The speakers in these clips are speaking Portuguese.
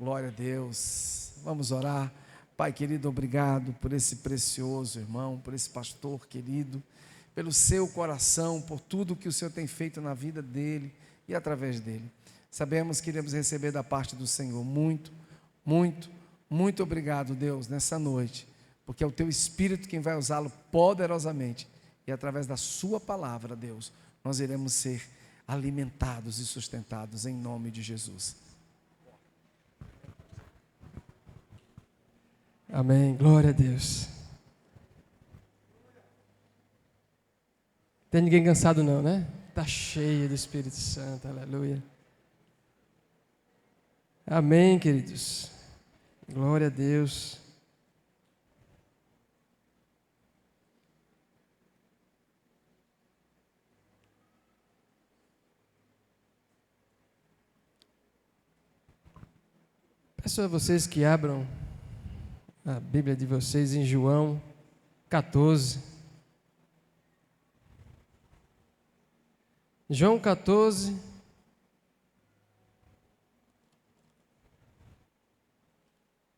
Glória a Deus. Vamos orar. Pai querido, obrigado por esse precioso irmão, por esse pastor querido, pelo seu coração, por tudo que o Senhor tem feito na vida dele e através dele. Sabemos que iremos receber da parte do Senhor muito, muito, muito obrigado, Deus, nessa noite, porque é o teu Espírito quem vai usá-lo poderosamente e através da sua palavra, Deus, nós iremos ser alimentados e sustentados em nome de Jesus. Amém, glória a Deus. Tem ninguém cansado não, né? Está cheio do Espírito Santo, aleluia. Amém, queridos. Glória a Deus. Peço a vocês que abram a Bíblia de vocês em João 14. João 14.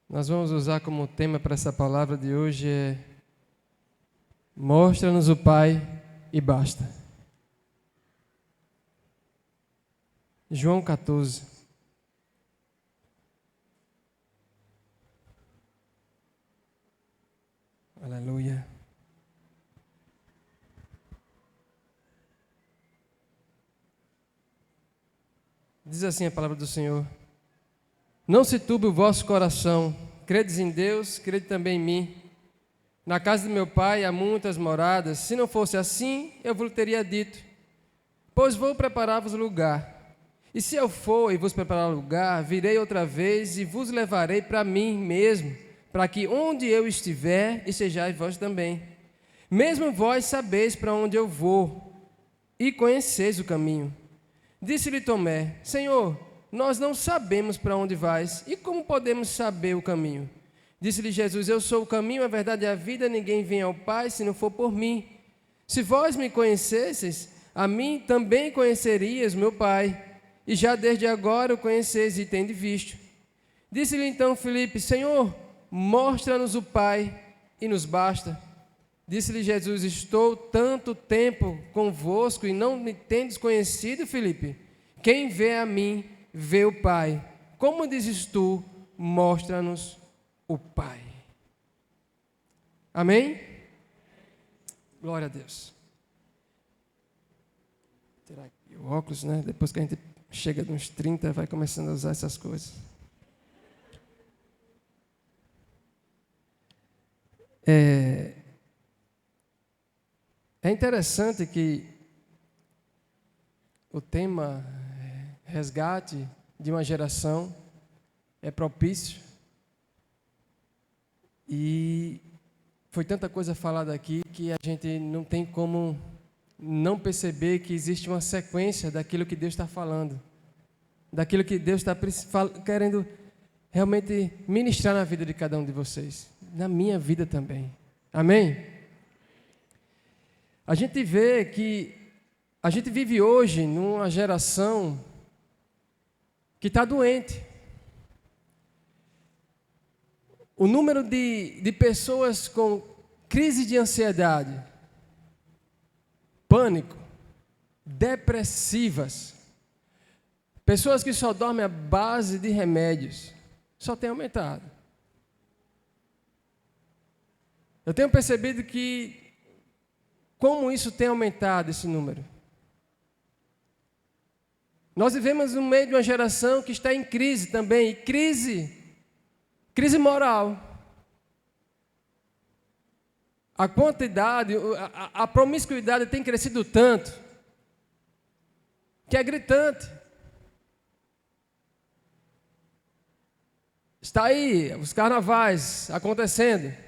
Nós vamos usar como tema para essa palavra de hoje mostra-nos o Pai e basta. João 14. Aleluia. Diz assim a palavra do Senhor: não se turbe o vosso coração, credes em Deus, crede também em mim. Na casa de meu pai há muitas moradas, se não fosse assim, eu vos teria dito, pois vou preparar-vos lugar. E se eu for e vos preparar lugar, virei outra vez e vos levarei para mim mesmo, para que onde eu estiver, estejais vós também. Mesmo vós sabeis para onde eu vou, e conheceis o caminho. Disse-lhe Tomé: Senhor, nós não sabemos para onde vais, e como podemos saber o caminho? Disse-lhe Jesus: eu sou o caminho, a verdade e a vida, ninguém vem ao Pai se não for por mim. Se vós me conhecesseis, a mim também conhecerias meu Pai, e já desde agora o conheceis e tendes visto. Disse-lhe então Filipe: Senhor, mostra-nos o Pai, e nos basta. Disse-lhe Jesus: estou tanto tempo convosco, e não me tendes conhecido, Filipe? Quem vê a mim, vê o Pai. Como dizes tu, mostra-nos o Pai. Amém? Glória a Deus. Vou tirar aqui o óculos, né? Depois que a gente chega de uns 30, vai começando a usar essas coisas. É interessante que o tema resgate de uma geração é propício, e foi tanta coisa falada aqui que a gente não tem como não perceber que existe uma sequência daquilo que Deus está falando, daquilo que Deus está querendo realmente ministrar na vida de cada um de vocês, na minha vida também. Amém? A gente vê que a gente vive hoje numa geração que está doente. O número de pessoas com crise de ansiedade, pânico, depressivas, pessoas que só dormem à base de remédios, só tem aumentado. Eu tenho percebido que como isso tem aumentado, esse número. Nós vivemos no meio de uma geração que está em crise também, e crise moral. A quantidade, a promiscuidade tem crescido tanto, que é gritante. Está aí os carnavais acontecendo.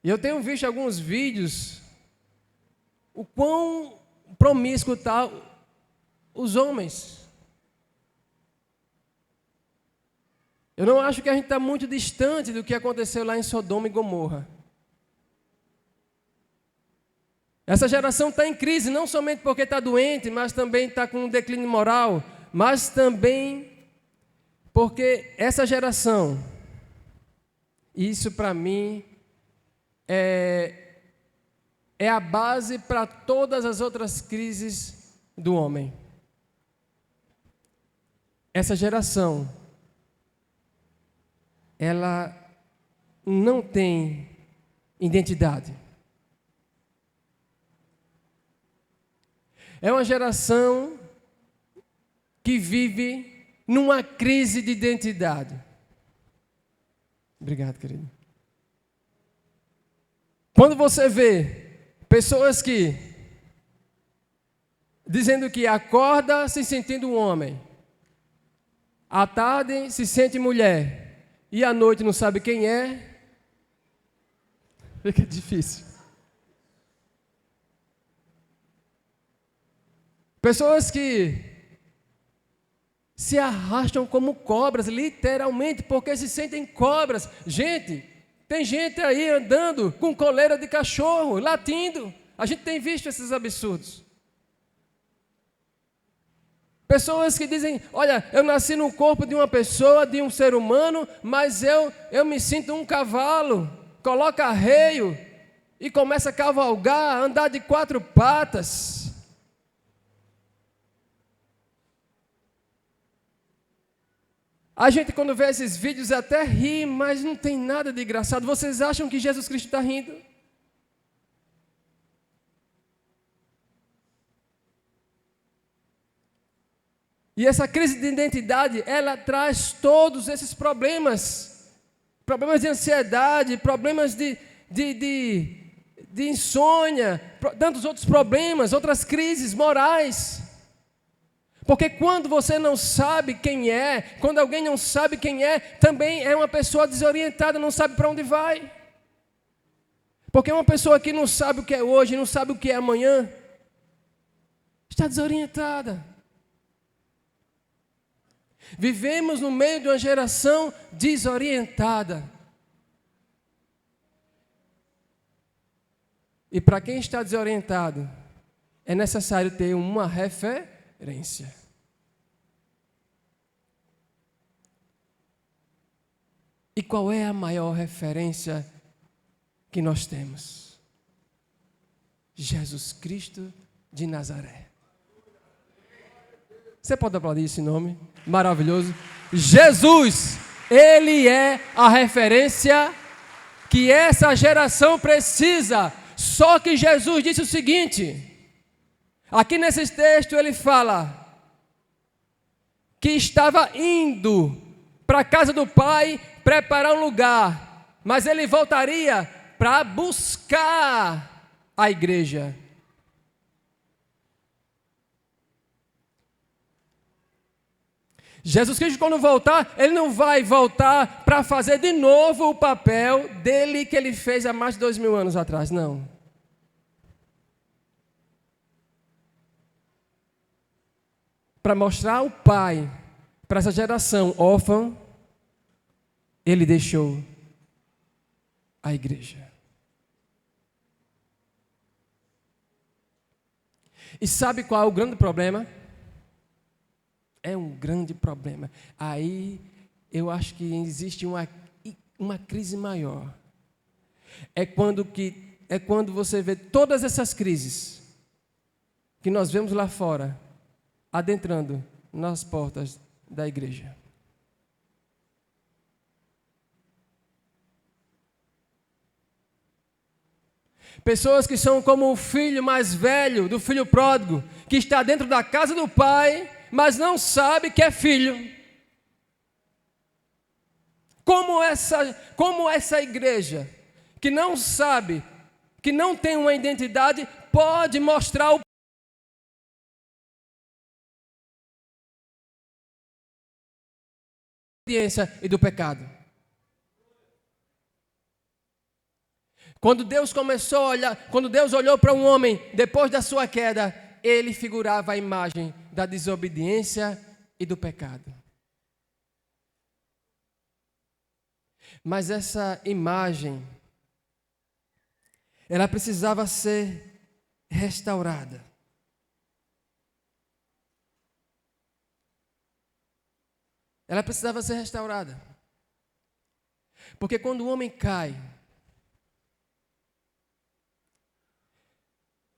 E eu tenho visto alguns vídeos, o quão promíscuo está os homens. Eu não acho que a gente está muito distante do que aconteceu lá em Sodoma e Gomorra. Essa geração está em crise, não somente porque está doente, mas também está com um declínio moral, mas também Porque essa geração, isso para mim é a base para todas as outras crises do homem. Essa geração, ela não tem identidade. É uma geração que vive numa crise de identidade. Obrigado, querido. Quando você vê pessoas que dizendo que acorda se sentindo um homem, à tarde se sente mulher e à noite não sabe quem é, fica difícil. Pessoas que se arrastam como cobras, literalmente, porque se sentem cobras. Gente, tem gente aí andando com coleira de cachorro, latindo. A gente tem visto esses absurdos. Pessoas que dizem, olha, eu nasci no corpo de uma pessoa, de um ser humano, mas eu me sinto um cavalo. Coloca arreio e começa a cavalgar, andar de 4 patas. A gente, quando vê esses vídeos, até ri, mas não tem nada de engraçado. Vocês acham que Jesus Cristo está rindo? E essa crise de identidade, ela traz todos esses problemas. Problemas de ansiedade, problemas de insônia, tantos outros problemas, outras crises morais. Porque quando você não sabe quem é, quando alguém não sabe quem é, também é uma pessoa desorientada, não sabe para onde vai. Porque uma pessoa que não sabe o que é hoje, não sabe o que é amanhã, está desorientada. Vivemos no meio de uma geração desorientada. E para quem está desorientado, é necessário ter uma referência. E qual é a maior referência que nós temos? Jesus Cristo de Nazaré. Você pode aplaudir esse nome maravilhoso? Jesus, Ele é a referência que essa geração precisa. Só que Jesus disse o seguinte, aqui nesse texto ele fala que estava indo para a casa do Pai preparar um lugar, mas ele voltaria para buscar a igreja. Jesus Cristo, quando voltar, ele não vai voltar para fazer de novo o papel dele que ele fez há mais de 2000 anos atrás, não. Para mostrar o Pai para essa geração órfã, ele deixou a igreja. E sabe qual é o grande problema? É um grande problema. Aí eu acho que existe uma crise maior. É quando você vê todas essas crises que nós vemos lá fora, adentrando nas portas da igreja. Pessoas que são como o filho mais velho do filho pródigo, que está dentro da casa do pai, mas não sabe que é filho. Como essa igreja, que não sabe, que não tem uma identidade, pode mostrar o e do pecado. Quando Deus começou a olhar, quando Deus olhou para um homem depois da sua queda, ele figurava a imagem da desobediência e do pecado. Mas essa imagem, ela precisava ser restaurada. ela precisava ser restaurada. Porque quando o homem cai,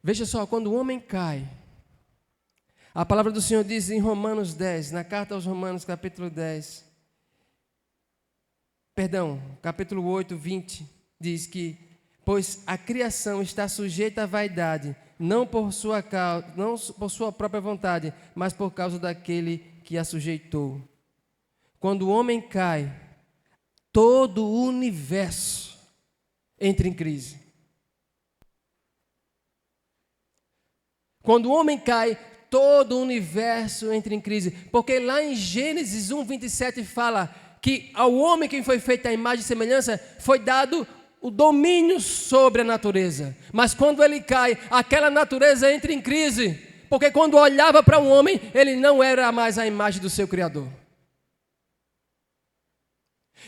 veja só, quando o homem cai, a palavra do Senhor diz em Romanos 10, na carta aos Romanos, capítulo 8, 20, diz que, pois a criação está sujeita à vaidade, não por sua própria vontade, mas por causa daquele que a sujeitou. Quando o homem cai, todo o universo entra em crise. Quando o homem cai, todo o universo entra em crise. Porque lá em Gênesis 1, 27 fala que ao homem que foi feito à imagem e semelhança foi dado o domínio sobre a natureza. Mas quando ele cai, aquela natureza entra em crise. Porque quando olhava para um homem, ele não era mais a imagem do seu Criador.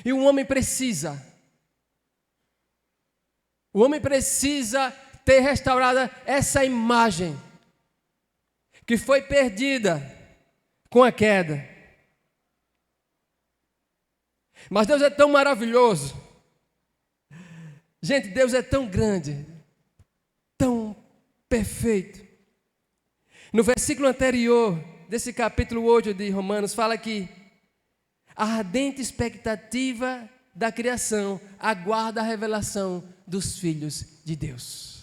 E o homem precisa ter restaurada essa imagem que foi perdida com a queda. Mas Deus é tão maravilhoso. Gente, Deus é tão grande, tão perfeito. No versículo anterior desse capítulo 8 de Romanos, fala que a ardente expectativa da criação aguarda a revelação dos filhos de Deus.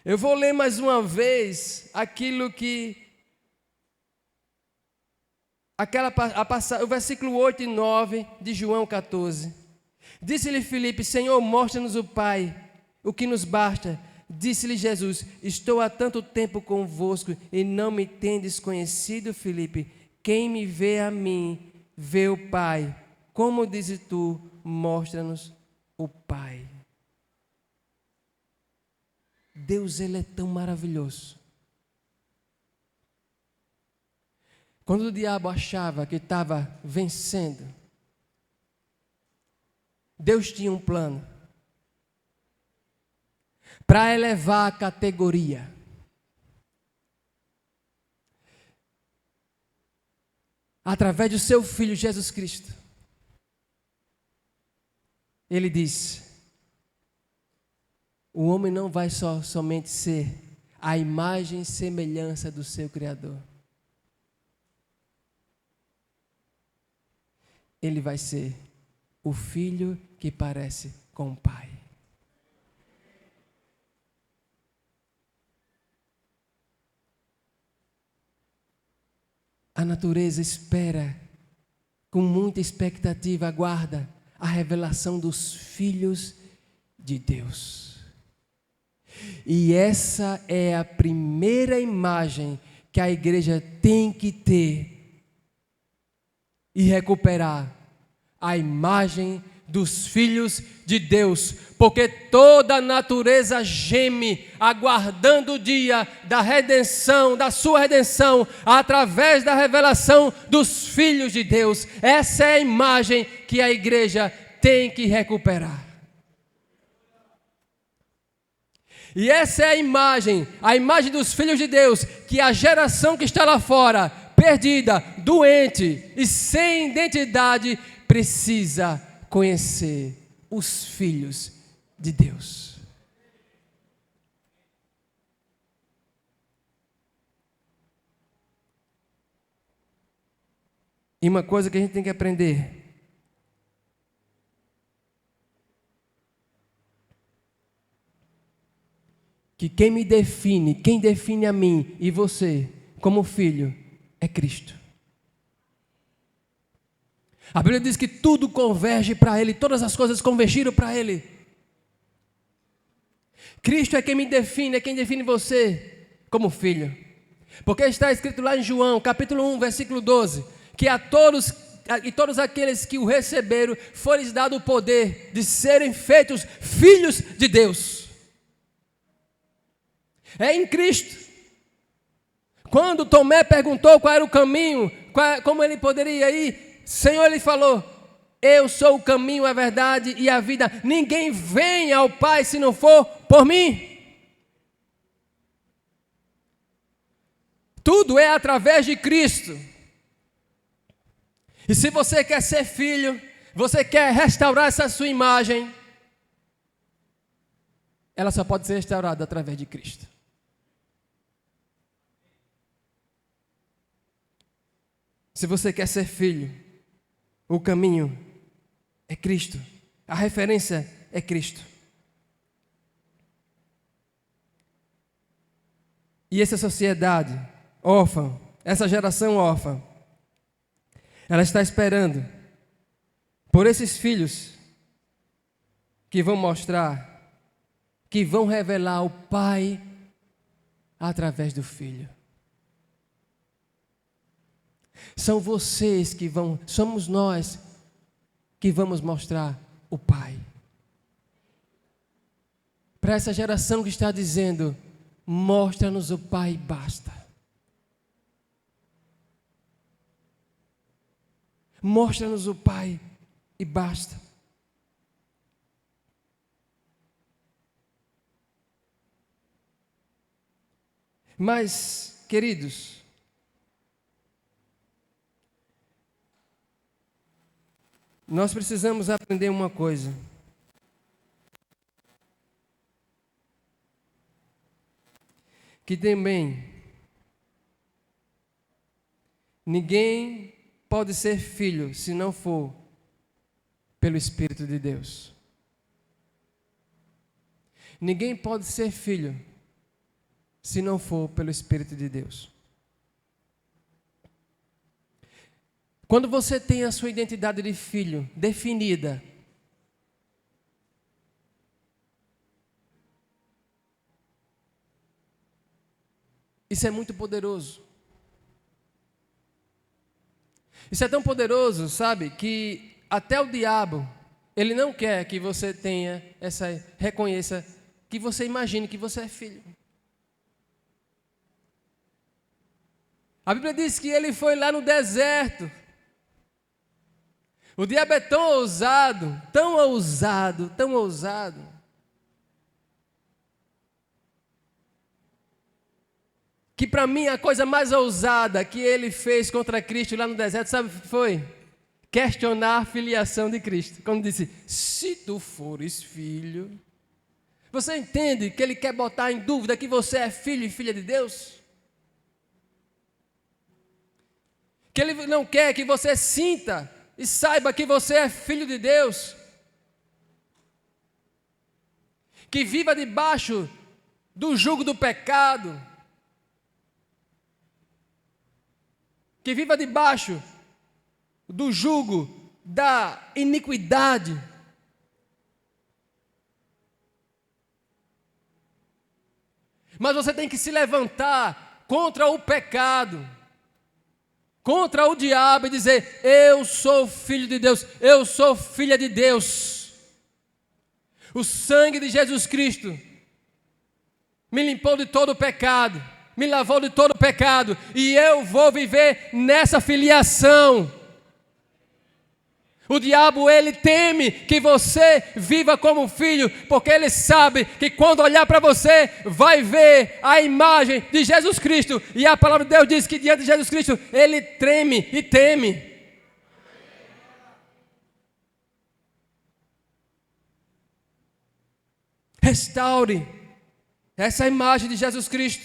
Eu vou ler mais uma vez aquilo que o versículo 8 e 9 de João 14. Disse-lhe Filipe: Senhor, mostra-nos o Pai, o que nos basta. Disse-lhe Jesus: estou há tanto tempo convosco e não me tendes conhecido, Filipe. Quem me vê a mim, vê o Pai. Como dizes tu, mostra-nos o Pai. Deus, Ele é tão maravilhoso. Quando o diabo achava que estava vencendo, Deus tinha um plano para elevar a categoria. Através do seu Filho Jesus Cristo. Ele diz: o homem não vai somente ser a imagem e semelhança do seu Criador. Ele vai ser o filho que parece com o Pai. A natureza espera, com muita expectativa, aguarda a revelação dos filhos de Deus. E essa é a primeira imagem que a igreja tem que ter e recuperar, a imagem dos filhos de Deus, porque toda a natureza geme, aguardando o dia da redenção, da sua redenção, através da revelação dos filhos de Deus. Essa é a imagem que a igreja tem que recuperar. E essa é a imagem dos filhos de Deus, que a geração que está lá fora, perdida, doente e sem identidade, precisa conhecer os filhos de Deus. E uma coisa que a gente tem que aprender: que quem define a mim e você como filho é Cristo. A Bíblia diz que tudo converge para Ele, todas as coisas convergiram para Ele. Cristo é quem me define, é quem define você como filho. Porque está escrito lá em João, capítulo 1, versículo 12, que a todos aqueles que o receberam, foi-lhes dado o poder de serem feitos filhos de Deus. É em Cristo. Quando Tomé perguntou qual era o caminho, como ele poderia ir, Senhor, Ele falou: eu sou o caminho, a verdade e a vida. Ninguém vem ao Pai se não for por mim. Tudo é através de Cristo. E se você quer ser filho, você quer restaurar essa sua imagem, ela só pode ser restaurada através de Cristo. Se você quer ser filho, o caminho é Cristo. A referência é Cristo. E essa sociedade órfã, essa geração órfã, ela está esperando por esses filhos que vão mostrar, que vão revelar o Pai através do Filho. São vocês que vão, somos nós que vamos mostrar o Pai. Para essa geração que está dizendo, mostra-nos o Pai e basta. Mostra-nos o Pai e basta. Mas, queridos, nós precisamos aprender uma coisa. Que também ninguém pode ser filho se não for pelo Espírito de Deus. Ninguém pode ser filho se não for pelo Espírito de Deus. Quando você tem a sua identidade de filho definida, isso é muito poderoso. Isso é tão poderoso, sabe, que até o diabo, ele não quer que você tenha reconheça, que você imagine que você é filho. A Bíblia diz que ele foi lá no deserto. O diabo é tão ousado, tão ousado, tão ousado, que para mim a coisa mais ousada que ele fez contra Cristo lá no deserto, sabe o que foi? Questionar a filiação de Cristo. Quando disse, se tu fores filho, você entende que ele quer botar em dúvida que você é filho e filha de Deus? Que ele não quer que você sinta e saiba que você é filho de Deus, que viva debaixo do jugo do pecado, que viva debaixo do jugo da iniquidade. Mas você tem que se levantar contra o pecado, contra o diabo e dizer, eu sou filho de Deus, eu sou filha de Deus. O sangue de Jesus Cristo me limpou de todo o pecado, me lavou de todo o pecado, e eu vou viver nessa filiação. O diabo, ele teme que você viva como filho, porque ele sabe que quando olhar para você, vai ver a imagem de Jesus Cristo. E a palavra de Deus diz que diante de Jesus Cristo, ele treme e teme. Restaure essa imagem de Jesus Cristo.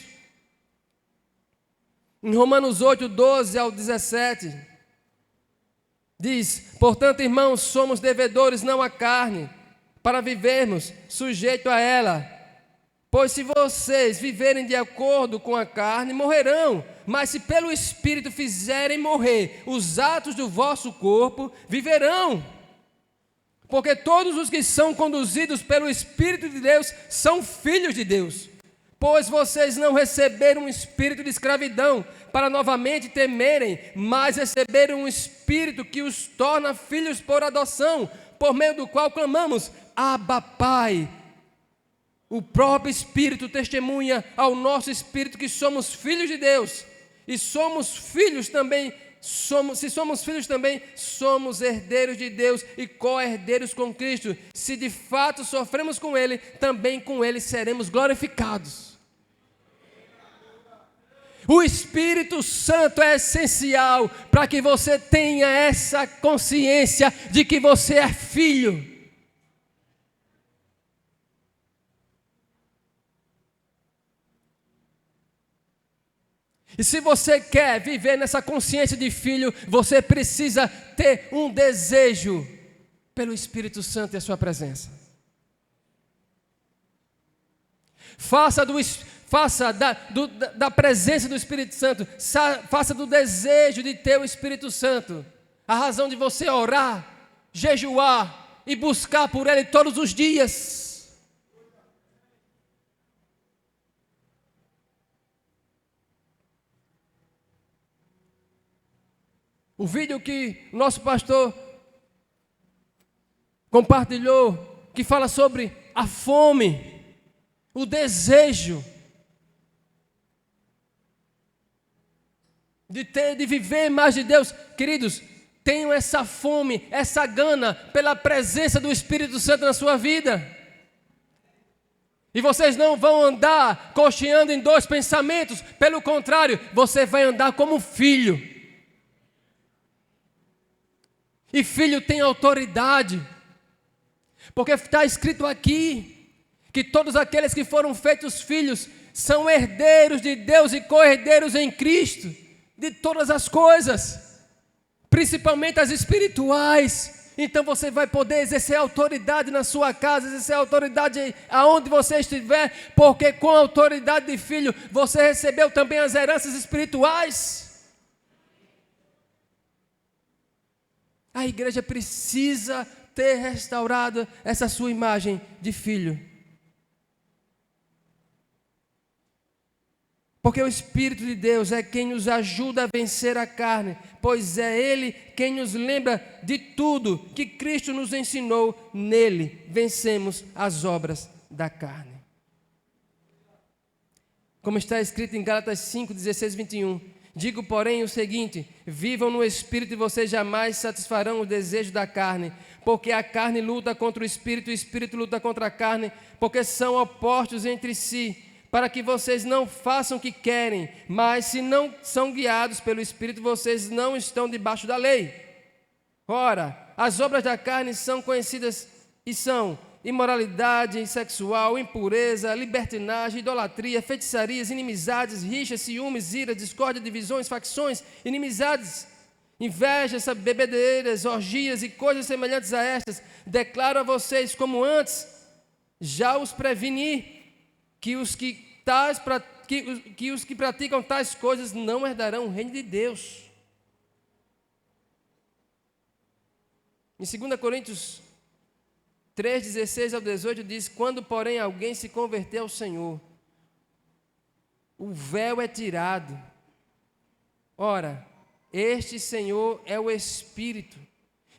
Em Romanos 8, 12 ao 17... diz, portanto, irmãos, somos devedores não à carne, para vivermos sujeito a ela. Pois se vocês viverem de acordo com a carne, morrerão. Mas se pelo Espírito fizerem morrer os atos do vosso corpo, viverão. Porque todos os que são conduzidos pelo Espírito de Deus são filhos de Deus. Pois vocês não receberam um espírito de escravidão para novamente temerem, mas receberam um espírito que os torna filhos por adoção, por meio do qual clamamos, Abba, Pai. O próprio Espírito testemunha ao nosso espírito que somos filhos de Deus. E somos filhos também, se somos filhos também, somos herdeiros de Deus e co-herdeiros com Cristo. Se de fato sofremos com Ele, também com Ele seremos glorificados. O Espírito Santo é essencial para que você tenha essa consciência de que você é filho. E se você quer viver nessa consciência de filho, você precisa ter um desejo pelo Espírito Santo e a sua presença. Faça da presença do Espírito Santo, faça do desejo de ter o Espírito Santo a razão de você orar, jejuar e buscar por Ele todos os dias. O vídeo que o nosso pastor compartilhou, que fala sobre a fome, o desejo de viver mais de Deus. Queridos, tenham essa fome, essa gana pela presença do Espírito Santo na sua vida. E vocês não vão andar cocheando em dois pensamentos, pelo contrário, você vai andar como filho. E filho tem autoridade, porque está escrito aqui que todos aqueles que foram feitos filhos são herdeiros de Deus e co-herdeiros em Cristo, de todas as coisas, principalmente as espirituais. Então você vai poder exercer autoridade na sua casa, exercer autoridade aonde você estiver, porque com a autoridade de filho você recebeu também as heranças espirituais. A igreja precisa ter restaurado essa sua imagem de filho. Porque o Espírito de Deus é quem nos ajuda a vencer a carne, pois é Ele quem nos lembra de tudo que Cristo nos ensinou. Nele vencemos as obras da carne. Como está escrito em Gálatas 5, 16, 21. Digo, porém, o seguinte: vivam no Espírito e vocês jamais satisfarão o desejo da carne, porque a carne luta contra o Espírito e o Espírito luta contra a carne, porque são opostos entre si, para que vocês não façam o que querem. Mas se não são guiados pelo Espírito, vocês não estão debaixo da lei. Ora, as obras da carne são conhecidas e são imoralidade sexual, impureza, libertinagem, idolatria, feitiçarias, inimizades, rixas, ciúmes, ira, discórdia, divisões, facções, inimizades, invejas, bebedeiras, orgias e coisas semelhantes a estas. Declaro a vocês, como antes já os preveni, que os que praticam tais coisas não herdarão o reino de Deus. Em 2 Coríntios 3, 16 ao 18 diz: quando, porém, alguém se converter ao Senhor, o véu é tirado. Ora, este Senhor é o Espírito,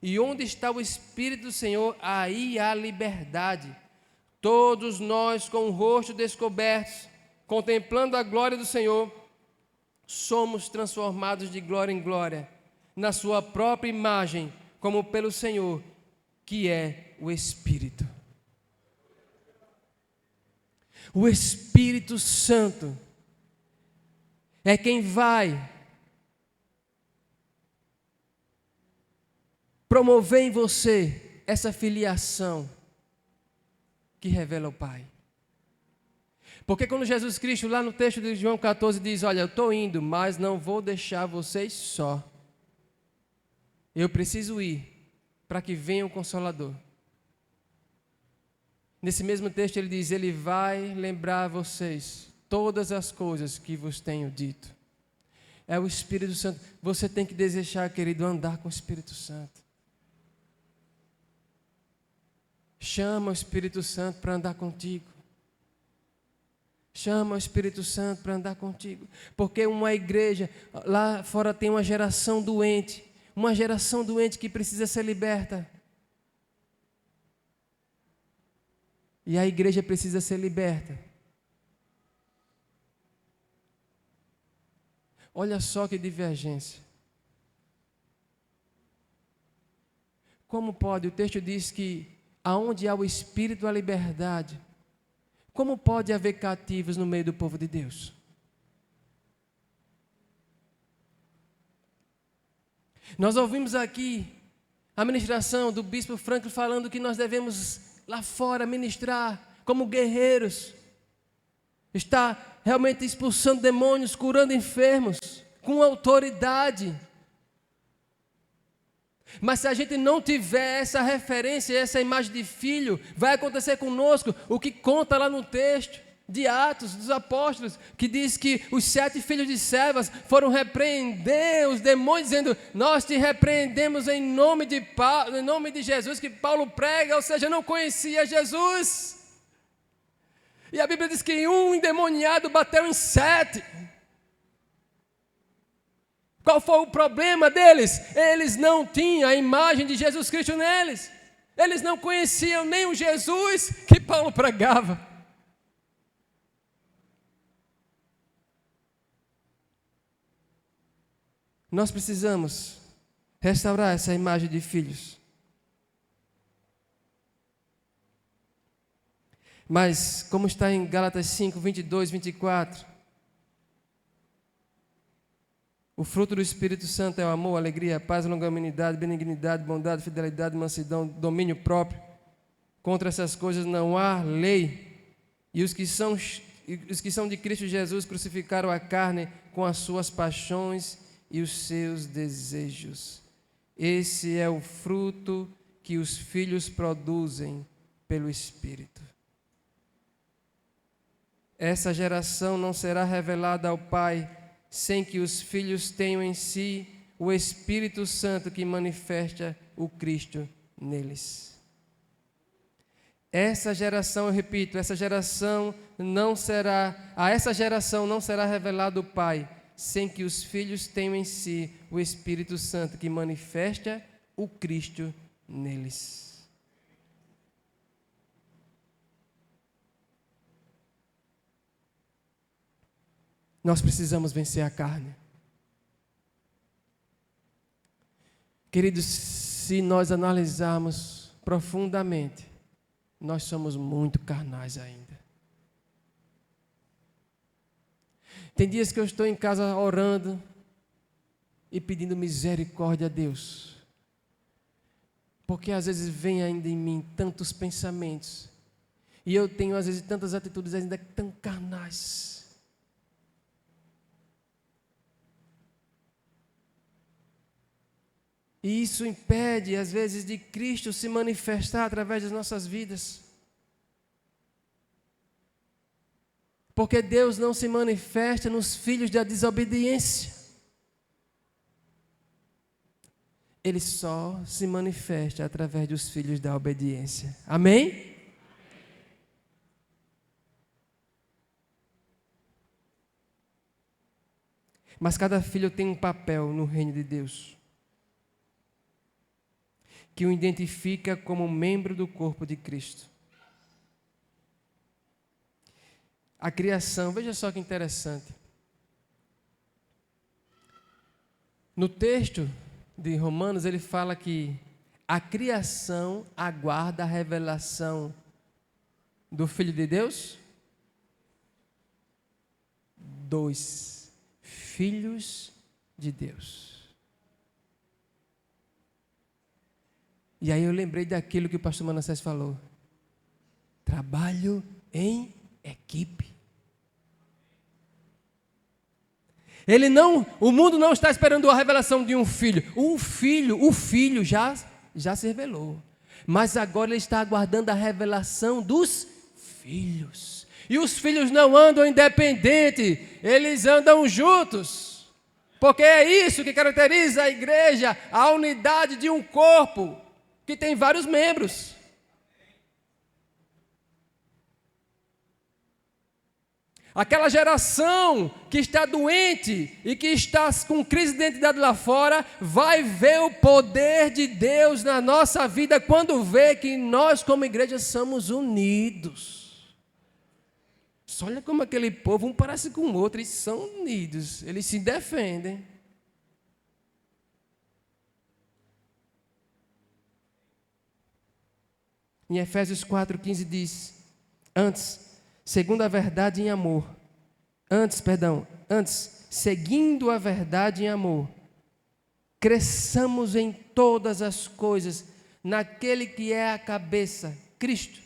e onde está o Espírito do Senhor, aí há liberdade. Todos nós, com o rosto descoberto, contemplando a glória do Senhor, somos transformados de glória em glória, na sua própria imagem, como pelo Senhor, que é o Espírito. O Espírito Santo é quem vai promover em você essa filiação que revela o Pai. Porque quando Jesus Cristo, lá no texto de João 14, diz: olha, eu estou indo, mas não vou deixar vocês só. Eu preciso ir para que venha o Consolador. Nesse mesmo texto ele diz: ele vai lembrar a vocês todas as coisas que vos tenho dito. É o Espírito Santo. Você tem que desejar, querido, andar com o Espírito Santo. Chama o Espírito Santo para andar contigo. Chama o Espírito Santo para andar contigo. Porque uma igreja, lá fora tem uma geração doente. Uma geração doente que precisa ser liberta. E a igreja precisa ser liberta. Olha só que divergência. Como pode? O texto diz que aonde há o Espírito, há liberdade. Como pode haver cativos no meio do povo de Deus? Nós ouvimos aqui a ministração do bispo Franklin falando que nós devemos lá fora ministrar como guerreiros. Está realmente expulsando demônios, curando enfermos, com autoridade. Mas se a gente não tiver essa referência, essa imagem de filho, vai acontecer conosco o que conta lá no texto de Atos dos Apóstolos, que diz que os 7 filhos de servas foram repreender os demônios, dizendo: nós te repreendemos em nome de Jesus, que Paulo prega, ou seja, não conhecia Jesus. E a Bíblia diz que um endemoniado bateu em 7. Qual foi o problema deles? Eles não tinham a imagem de Jesus Cristo neles. Eles não conheciam nem o Jesus que Paulo pregava. Nós precisamos restaurar essa imagem de filhos. Mas, como está em Gálatas 5, 22, 24, o fruto do Espírito Santo é o amor, a alegria, a paz, a longanimidade, benignidade, bondade, fidelidade, mansidão, domínio próprio. Contra essas coisas não há lei. E os que são de Cristo Jesus crucificaram a carne com as suas paixões e os seus desejos. Esse é o fruto que os filhos produzem pelo Espírito. Essa geração não será revelada ao Pai sem que os filhos tenham em si o Espírito Santo que manifesta o Cristo neles. Essa geração, eu repito, a essa geração não será revelado o Pai sem que os filhos tenham em si o Espírito Santo que manifesta o Cristo neles. Nós precisamos vencer a carne. Queridos, se nós analisarmos profundamente, nós somos muito carnais ainda. Tem dias que eu estou em casa orando e pedindo misericórdia a Deus, porque às vezes vem ainda em mim tantos pensamentos, e eu tenho às vezes tantas atitudes ainda tão carnais. E isso impede, às vezes, de Cristo se manifestar através das nossas vidas. Porque Deus não se manifesta nos filhos da desobediência. Ele só se manifesta através dos filhos da obediência. Amém? Mas cada filho tem um papel no reino de Deus, que o identifica como membro do corpo de Cristo. A criação, veja só que interessante. No texto de Romanos, ele fala que a criação aguarda a revelação do Filho de Deus. 2 filhos de Deus. E aí eu lembrei daquilo que o pastor Manassés falou. Trabalho em equipe. O mundo não está esperando a revelação de um filho. O filho já se revelou. Mas agora ele está aguardando a revelação dos filhos. E os filhos não andam independentes, eles andam juntos. Porque é isso que caracteriza a igreja, a unidade de um corpo que tem vários membros. Aquela geração que está doente e que está com crise de identidade lá fora, vai ver o poder de Deus na nossa vida quando vê que nós como igreja somos unidos. Só olha como aquele povo, um parece com o outro, eles são unidos, eles se defendem. Em Efésios 4,15 diz: antes, segundo a verdade em amor, antes, seguindo a verdade em amor, cresçamos em todas as coisas naquele que é a cabeça, Cristo.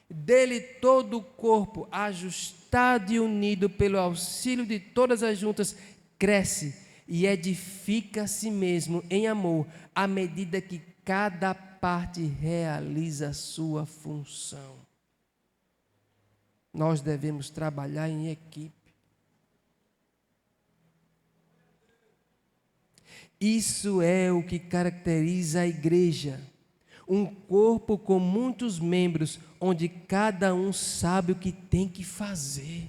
Dele todo o corpo, ajustado e unido pelo auxílio de todas as juntas, cresce e edifica a si mesmo em amor, à medida que cada parte realiza a sua função. Nós devemos trabalhar em equipe. Isso é o que caracteriza a igreja. Um corpo com muitos membros, onde cada um sabe o que tem que fazer.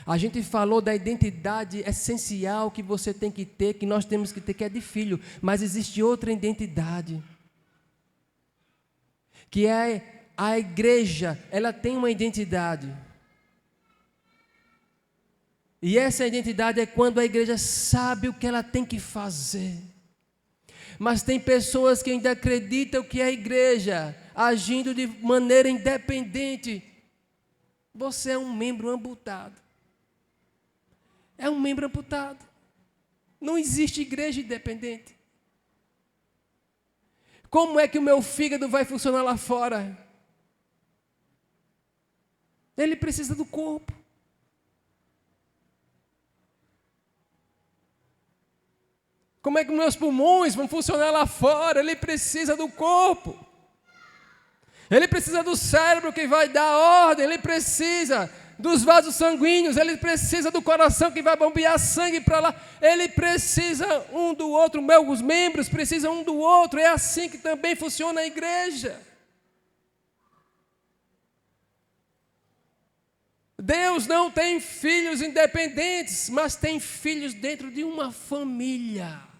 A gente falou da identidade essencial que você tem que ter, que nós temos que ter, que é de filho. Mas existe outra identidade, que é a igreja. Ela tem uma identidade. E essa identidade é quando a igreja sabe o que ela tem que fazer. Mas tem pessoas que ainda acreditam que a igreja, agindo de maneira independente, você é um membro amputado. É um membro amputado. Não existe igreja independente. Como é que o meu fígado vai funcionar lá fora? Ele precisa do corpo. Como é que meus pulmões vão funcionar lá fora? Ele precisa do corpo. Ele precisa do cérebro que vai dar ordem. Ele precisa dos vasos sanguíneos. Ele precisa do coração que vai bombear sangue para lá. Ele precisa um do outro. Meus membros precisam um do outro. É assim que também funciona a igreja. Deus não tem filhos independentes, mas tem filhos dentro de uma família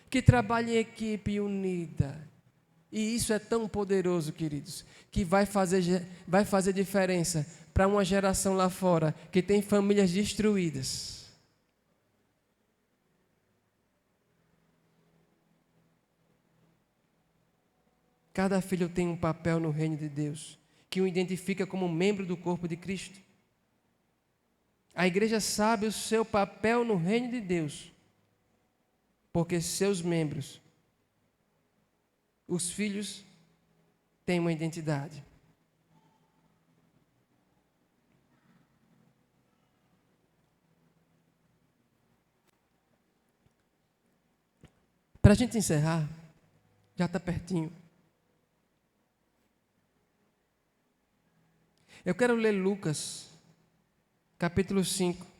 que trabalha em equipe unida. E isso é tão poderoso, queridos, que vai fazer diferença para uma geração lá fora que tem famílias destruídas. Cada filho tem um papel no reino de Deus, que o identifica como membro do corpo de Cristo. A igreja sabe o seu papel no reino de Deus, porque seus membros, os filhos, têm uma identidade. Para a gente encerrar, já está pertinho. Eu quero ler Lucas, capítulo 5.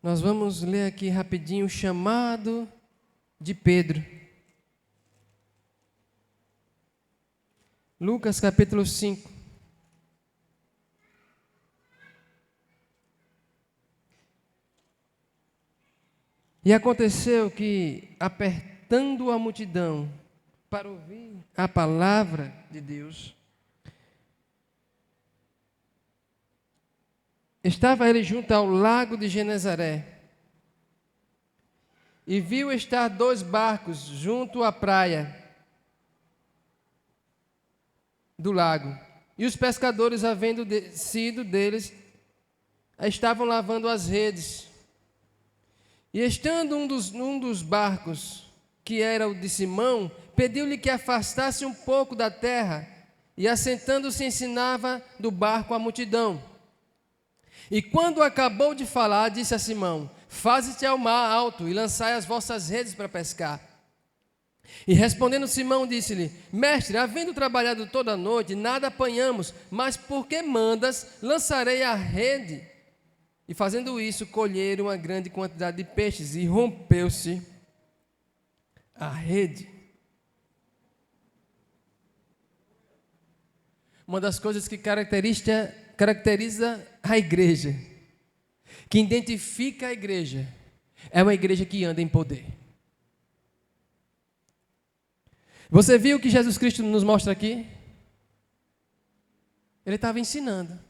Nós vamos ler aqui rapidinho o chamado de Pedro. Lucas, capítulo 5. E aconteceu que, apertando a multidão para ouvir a palavra de Deus, estava ele junto ao lago de Genezaré, e viu estar 2 barcos junto à praia do lago. E os pescadores, havendo descido deles, estavam lavando as redes. E estando um dos barcos, que era o de Simão, pediu-lhe que afastasse um pouco da terra, e assentando-se ensinava do barco a multidão. E quando acabou de falar, disse a Simão: faze-te ao mar alto e lançai as vossas redes para pescar. E respondendo Simão, disse-lhe: mestre, havendo trabalhado toda a noite, nada apanhamos, mas porque mandas, lançarei a rede. E fazendo isso, colheram uma grande quantidade de peixes, e rompeu-se a rede. Uma das coisas que caracteriza a igreja, que identifica a igreja, é uma igreja que anda em poder. Você viu o que Jesus Cristo nos mostra aqui? Ele estava ensinando.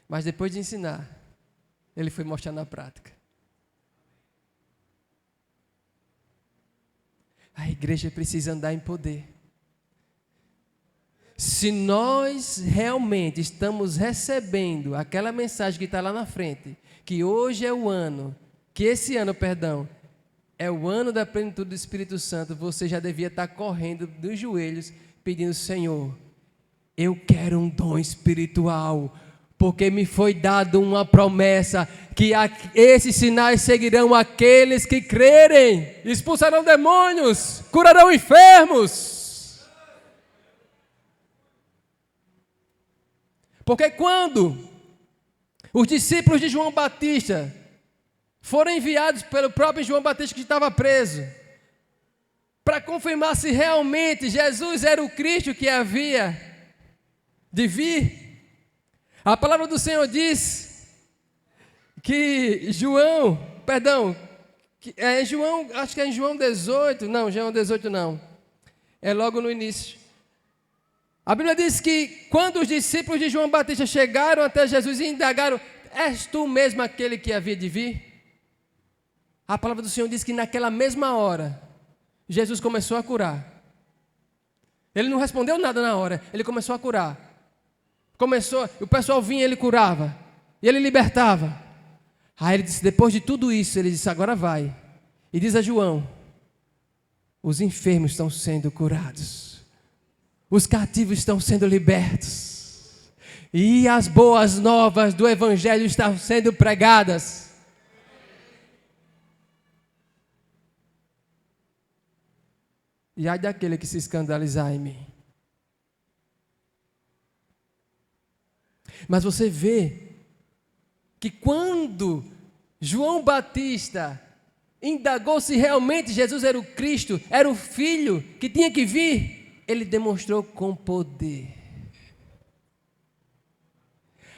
Mas depois de ensinar, ele foi mostrar na prática. A igreja precisa andar em poder. se nós realmente estamos recebendo aquela mensagem que está lá na frente, que hoje é o ano, que esse ano, perdão, é o ano da plenitude do Espírito Santo, você já devia estar correndo dos joelhos, pedindo: Senhor, eu quero um dom espiritual, porque me foi dado uma promessa, que esses sinais seguirão aqueles que crerem, expulsarão demônios, curarão enfermos. Porque quando os discípulos de João Batista foram enviados pelo próprio João Batista, que estava preso, para confirmar se realmente Jesus era o Cristo que havia de vir, a palavra do Senhor diz que João, acho que é em João 18, não, João 18 não, é logo no início. A Bíblia diz que quando os discípulos de João Batista chegaram até Jesus e indagaram: és tu mesmo aquele que havia de vir? A palavra do Senhor diz que naquela mesma hora, Jesus começou a curar. Ele não respondeu nada na hora, ele começou a curar. O pessoal vinha e ele curava, e ele libertava. Aí ele disse, depois de tudo isso, ele disse: agora vai. E diz a João: os enfermos estão sendo curados, os cativos estão sendo libertos, e as boas novas do Evangelho estão sendo pregadas. E ai daquele que se escandalizar em mim. Mas você vê que quando João Batista indagou se realmente Jesus era o Cristo, era o Filho que tinha que vir, ele demonstrou com poder.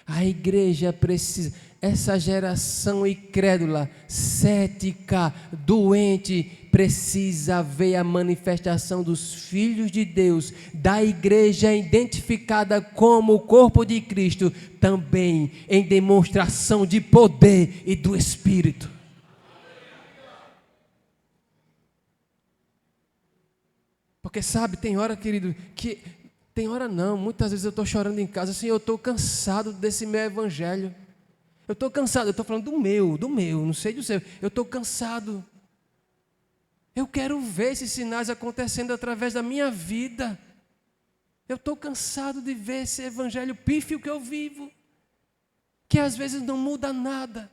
A igreja precisa, essa geração incrédula, cética, doente, precisa ver a manifestação dos filhos de Deus, da igreja identificada como o corpo de Cristo, também em demonstração de poder e do Espírito. Porque sabe, tem hora, querido, que... Tem hora não, muitas vezes eu estou chorando em casa, assim, eu estou cansado desse meu evangelho. Eu estou cansado, eu estou falando do meu, não sei do seu. Eu estou cansado. Eu quero ver esses sinais acontecendo através da minha vida. Eu estou cansado de ver esse evangelho pífio que eu vivo, que às vezes não muda nada.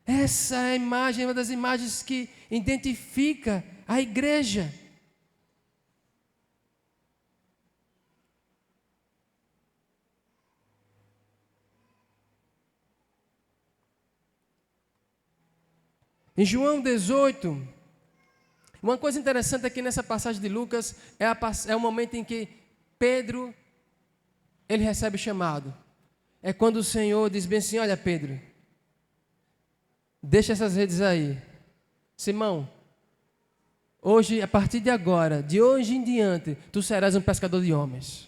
Essa é a imagem, uma das imagens que identifica a igreja. Em João 18, uma coisa interessante aqui nessa passagem de Lucas é o momento em que Pedro, ele recebe o chamado. É quando o Senhor diz bem assim: olha, Pedro, deixa essas redes aí. Simão, hoje, a partir de agora, de hoje em diante, tu serás um pescador de homens.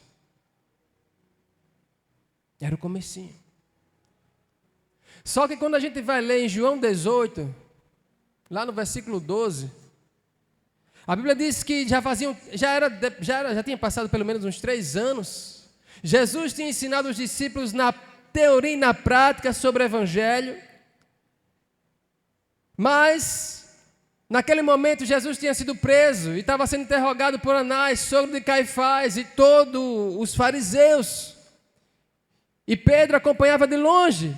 Era o comecinho. Só que quando a gente vai ler em João 18, lá no versículo 12, a Bíblia diz que já tinha passado pelo menos uns 3 anos. Jesus tinha ensinado os discípulos na teoria e na prática sobre o Evangelho. Mas, naquele momento, Jesus tinha sido preso e estava sendo interrogado por Anás, sogro de Caifás, e todos os fariseus. E Pedro acompanhava de longe.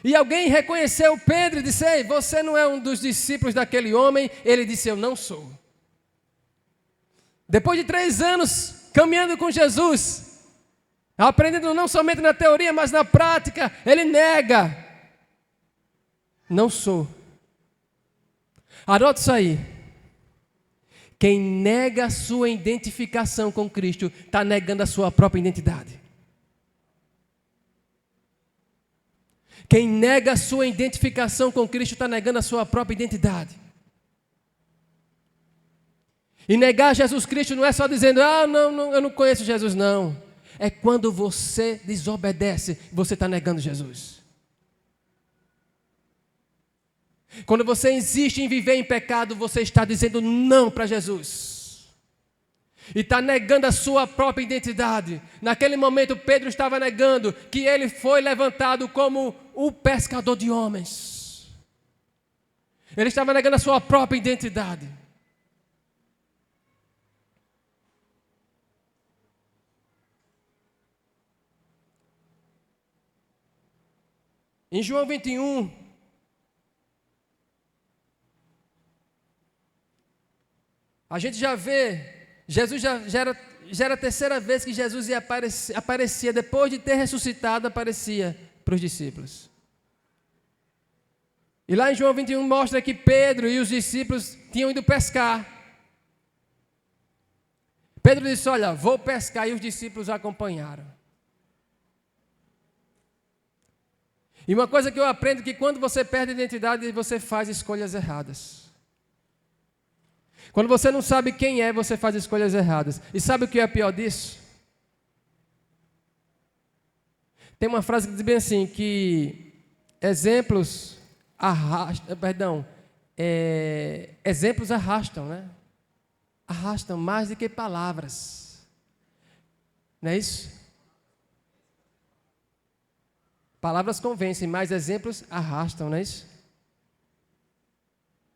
E alguém reconheceu Pedro e disse: ei, você não é um dos discípulos daquele homem? Ele disse: eu não sou. Depois de 3 anos caminhando com Jesus, aprendendo não somente na teoria, mas na prática, ele nega: não sou. Anote isso aí. Quem nega a sua identificação com Cristo, está negando a sua própria identidade. Quem nega a sua identificação com Cristo está negando a sua própria identidade. E negar Jesus Cristo não é só dizendo: não, eu não conheço Jesus, não. É quando você desobedece, você está negando Jesus. Quando você insiste em viver em pecado, você está dizendo não para Jesus. e está negando a sua própria identidade. Naquele momento, Pedro estava negando que ele foi levantado como o pescador de homens. Ele estava negando a sua própria identidade. Em João 21, a gente já vê, Jesus já era a terceira vez que Jesus aparecia, depois de ter ressuscitado, aparecia para os discípulos. E lá em João 21 mostra que Pedro e os discípulos tinham ido pescar. Pedro disse: olha, vou pescar, e os discípulos acompanharam. E uma coisa que eu aprendo é que quando você perde a identidade, você faz escolhas erradas. Quando você não sabe quem é, você faz escolhas erradas. E sabe o que é pior disso? Tem uma frase que diz bem assim, que exemplos arrastam, né? Arrastam mais do que palavras. Não é isso? Palavras convencem, mas exemplos arrastam, não é isso?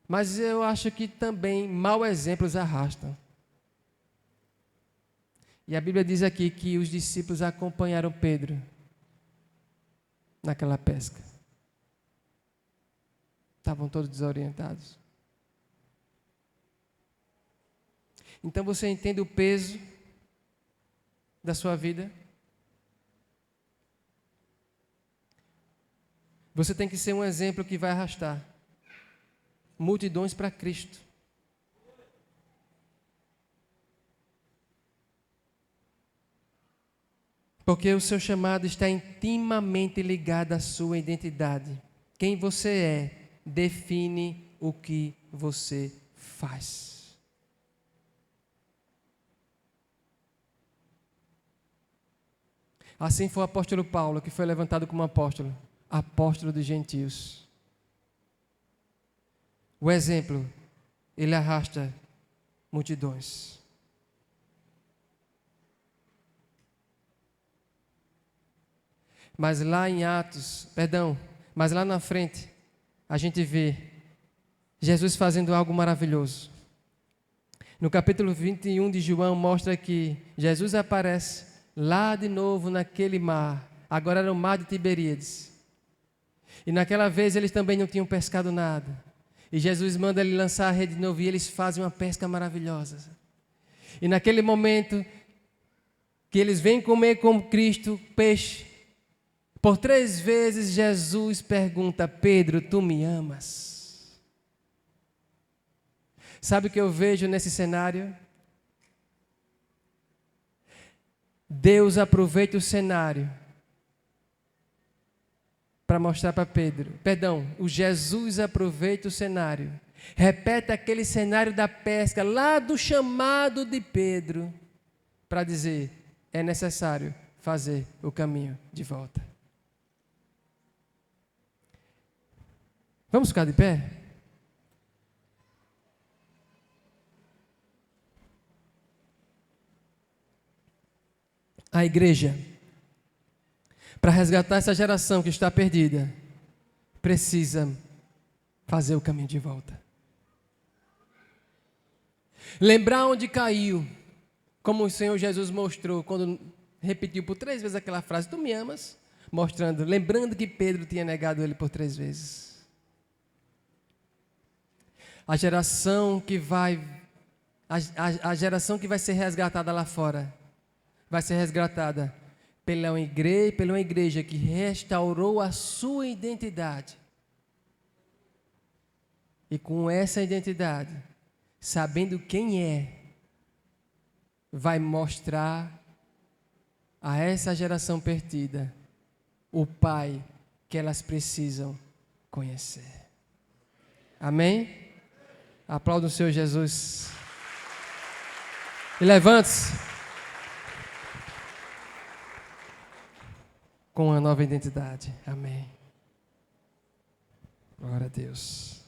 Mas eu acho que também maus exemplos arrastam. E a Bíblia diz aqui que os discípulos acompanharam Pedro naquela pesca. Estavam todos desorientados. Então você entende o peso da sua vida? Você tem que ser um exemplo que vai arrastar multidões para Cristo. Porque o seu chamado está intimamente ligado à sua identidade. Quem você é define o que você faz. Assim foi o apóstolo Paulo, que foi levantado como apóstolo dos gentios. O exemplo, ele arrasta multidões. Mas lá na frente, a gente vê Jesus fazendo algo maravilhoso. No capítulo 21 de João, mostra que Jesus aparece lá de novo naquele mar. Agora era o mar de Tiberíades. E naquela vez eles também não tinham pescado nada. E Jesus manda ele lançar a rede de novo e eles fazem uma pesca maravilhosa. E naquele momento que eles vêm comer com Cristo peixe, por 3 vezes Jesus pergunta: Pedro, tu me amas? Sabe o que eu vejo nesse cenário? Deus aproveita o cenário para mostrar para Pedro. O Jesus aproveita o cenário. Repete aquele cenário da pesca, lá do chamado de Pedro, para dizer: é necessário fazer o caminho de volta. Vamos ficar de pé? A igreja, para resgatar essa geração que está perdida, precisa fazer o caminho de volta. Lembrar onde caiu, como o Senhor Jesus mostrou, quando repetiu por 3 vezes aquela frase: tu me amas? Lembrando que Pedro tinha negado ele por 3 vezes. A geração que vai ser resgatada lá fora, vai ser resgatada pela uma igreja que restaurou a sua identidade. E com essa identidade, sabendo quem é, vai mostrar a essa geração perdida o Pai que elas precisam conhecer. Amém? Aplauda o Senhor Jesus. E levante-se com uma nova identidade. Amém. Glória a Deus.